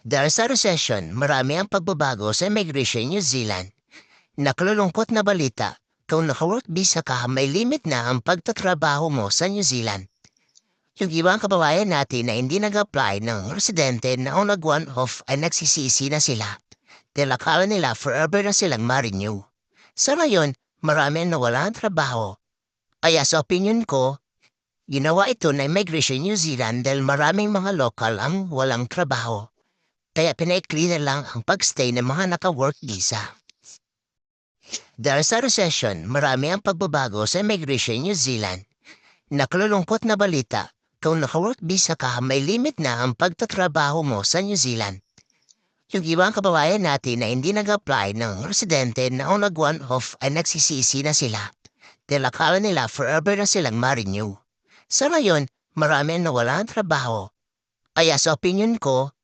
Dahil sa recession, marami ang pagbabago sa immigration New Zealand. Nakalulungkot na balita, kung naka-work visa ka, may limit na ang pagtatrabaho mo sa New Zealand. Yung ibang kababayan natin na hindi nag-apply ng residente na on nag-one-off ay nagsisisi na sila. Dahil akala nila forever na silang ma-renew. Sa ngayon, marami ang nawala ang trabaho. Kaya sa opinion ko, ginawa ito na Immigration New Zealand dahil maraming mga lokal ang walang trabaho. Kaya pinaikli na lang ang pagstay ng mga naka-work visa. Dahil sa recession, marami ang pagbabago sa Immigration New Zealand. Nakalulungkot na balita, kung naka-work visa ka, may limit na ang pagtatrabaho mo sa New Zealand. Yung ibang kababayan natin na hindi nag-apply ng residente na on nag-one-off ay nagsisisi na sila. Dahil akala nila forever na silang ma-renew. Sa ngayon, marami ang nawala ang trabaho. Kaya sa opinion ko,